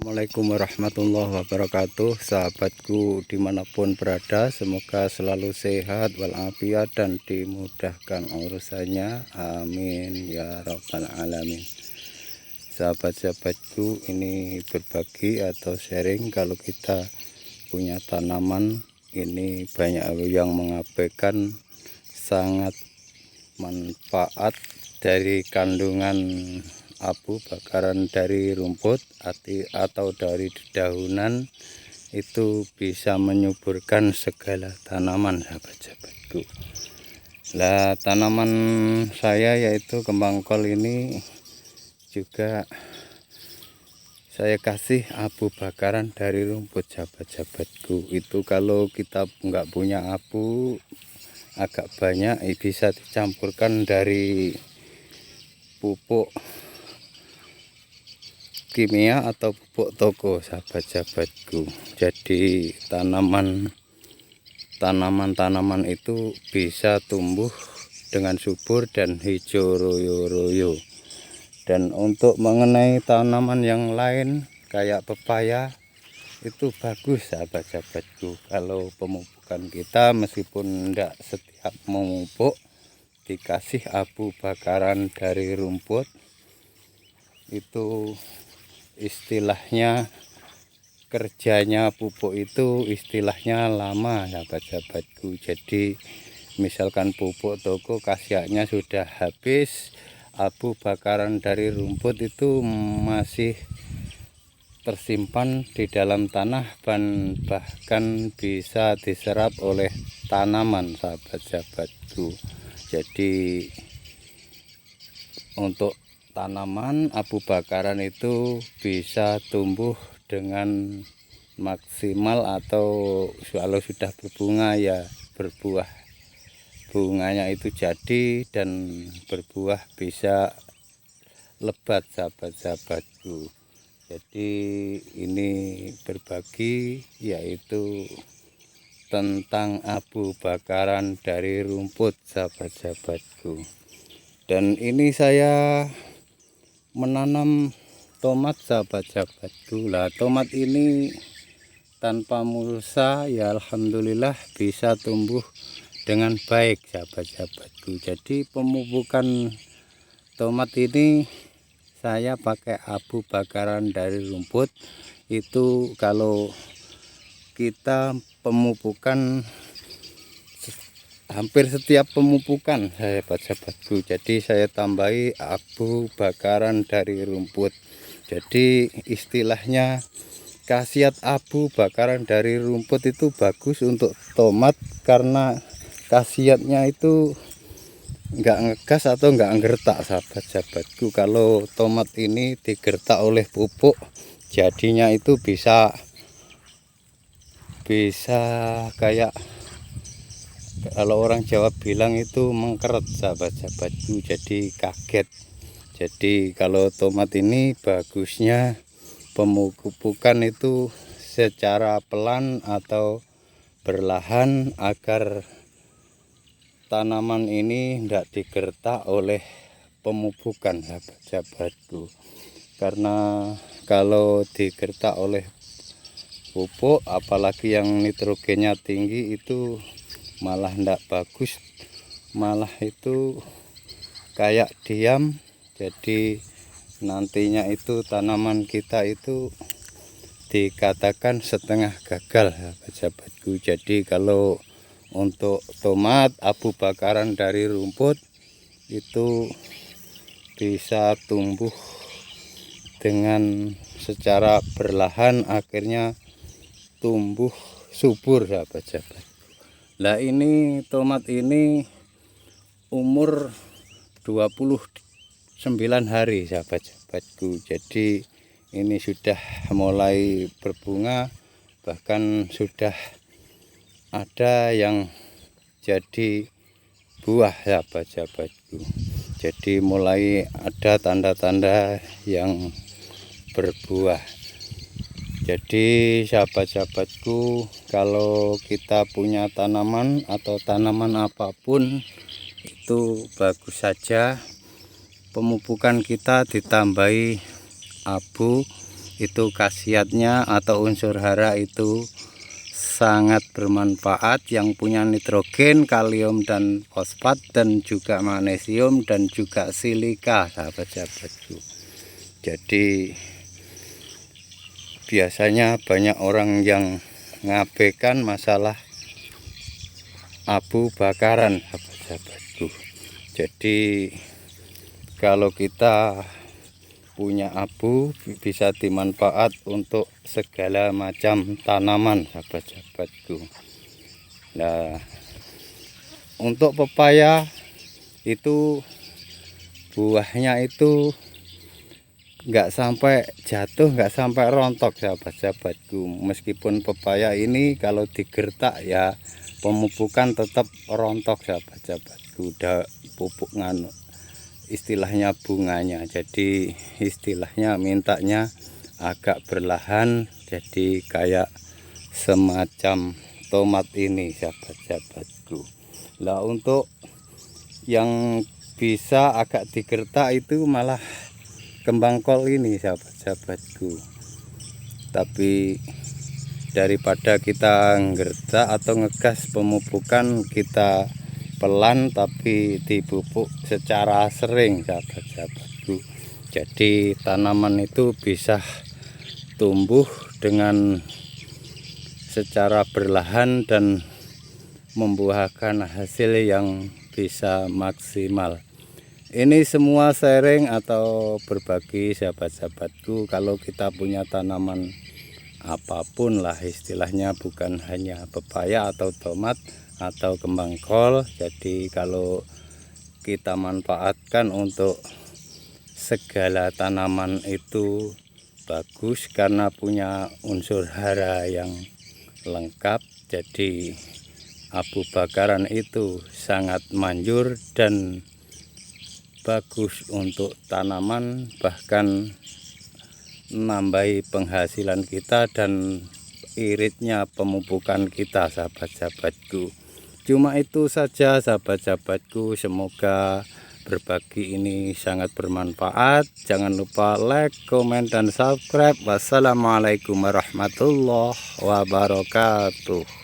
Assalamualaikum warahmatullahi wabarakatuh. Sahabatku dimanapun berada, semoga selalu sehat walafiat dan dimudahkan urusannya, amin ya rabbal alamin. Sahabat-sahabatku, ini berbagi atau sharing kalau kita punya tanaman ini banyak yang mengabaikan sangat manfaat dari kandungan abu bakaran dari rumput atau dari dedaunan. Itu bisa menyuburkan segala tanaman, sahabat-sahabatku. Lah, tanaman saya yaitu kembang kol ini juga saya kasih abu bakaran dari rumput, sahabat-sahabatku. Itu kalau kita nggak punya abu agak banyak, bisa dicampurkan dari pupuk kimia atau pupuk toko, sahabat-sahabatku. Jadi tanaman itu bisa tumbuh dengan subur dan hijau royo-royo. Dan untuk mengenai tanaman yang lain kayak pepaya itu bagus, sahabat-sahabatku. Kalau pemupukan kita meskipun tidak setiap memupuk dikasih abu bakaran dari rumput, itu istilahnya kerjanya pupuk itu istilahnya lama, sahabat-sahabatku. Jadi misalkan pupuk toko khasiatnya sudah habis, abu bakaran dari rumput itu masih tersimpan di dalam tanah dan bahkan bisa diserap oleh tanaman, sahabat-sahabatku. Jadi untuk tanaman abu bakaran itu bisa tumbuh dengan maksimal, atau kalau sudah berbunga ya berbuah, bunganya itu jadi dan berbuah bisa lebat, sahabat-sahabatku. Jadi ini berbagi yaitu tentang abu bakaran dari rumput, sahabat-sahabatku. Dan ini saya menanam tomat, sahabat-sahabatku. Lah, tomat ini tanpa mulsa ya alhamdulillah bisa tumbuh dengan baik, sahabat-sahabatku. Jadi pemupukan tomat ini saya pakai abu bakaran dari rumput. Itu kalau kita pemupukan hampir setiap pemupukan, sahabat-sahabatku, jadi saya tambahi abu bakaran dari rumput. Jadi istilahnya khasiat abu bakaran dari rumput itu bagus untuk tomat karena khasiatnya itu nggak ngegas atau nggak nggertak, sahabat-sahabatku. Kalau tomat ini digertak oleh pupuk, jadinya itu bisa kayak kalau orang Jawa bilang itu mengkeret, sahabat-sahabatku. Jadi kaget. Jadi kalau tomat ini bagusnya pemupukan itu secara pelan atau berlahan agar tanaman ini tidak digertak oleh pemupukan, sahabat-sahabatku. Karena kalau digertak oleh pupuk apalagi yang nitrogennya tinggi itu malah tidak bagus, malah itu kayak diam. Jadi nantinya itu tanaman kita itu dikatakan setengah gagal, sahabat-sahabatku. Jadi kalau untuk tomat abu bakaran dari rumput itu bisa tumbuh dengan secara berlahan, akhirnya tumbuh subur, sahabat-sahabat. Lah, ini tomat ini umur 29 hari, sahabat-sahabatku. Jadi ini sudah mulai berbunga, bahkan sudah ada yang jadi buah, sahabat-sahabatku. Jadi mulai ada tanda-tanda yang berbuah. Jadi sahabat-sahabatku, kalau kita punya tanaman atau tanaman apapun itu bagus saja pemupukan kita ditambahi abu itu khasiatnya atau unsur hara itu sangat bermanfaat, yang punya nitrogen, kalium dan fosfat, dan juga magnesium dan juga silika, sahabat-sahabatku. Jadi biasanya banyak orang yang ngabaikan masalah abu bakaran, sahabat-sahabatku. Jadi kalau kita punya abu bisa dimanfaat untuk segala macam tanaman, sahabat-sahabatku. Nah, untuk pepaya itu buahnya itu nggak sampai jatuh, nggak sampai rontok, sahabat-sahabatku. Meskipun pepaya ini kalau digertak ya pemupukan tetap rontok, sahabat-sahabatku. Udah pupuk nganu istilahnya bunganya, jadi istilahnya mintanya agak berlahan, jadi kayak semacam tomat ini, sahabat-sahabatku. Nah, untuk yang bisa agak digertak itu malah kembang kol ini, sahabat-sahabatku. Tapi daripada kita ngertak atau ngegas pemupukan, kita pelan tapi dipupuk secara sering, sahabat-sahabatku. Jadi tanaman itu bisa tumbuh dengan secara berlahan dan membuahkan hasil yang bisa maksimal. Ini semua sharing atau berbagi, sahabat-sahabatku. Kalau kita punya tanaman apapun lah istilahnya, bukan hanya pepaya atau tomat atau kembang kol, jadi kalau kita manfaatkan untuk segala tanaman itu bagus karena punya unsur hara yang lengkap. Jadi abu bakaran itu sangat manjur dan bagus untuk tanaman, bahkan menambahi penghasilan kita dan iritnya pemupukan kita, sahabat-sahabatku. Cuma itu saja, sahabat-sahabatku. Semoga berbagi ini sangat bermanfaat. Jangan lupa like, komen, dan subscribe. Wassalamualaikum warahmatullahi wabarakatuh.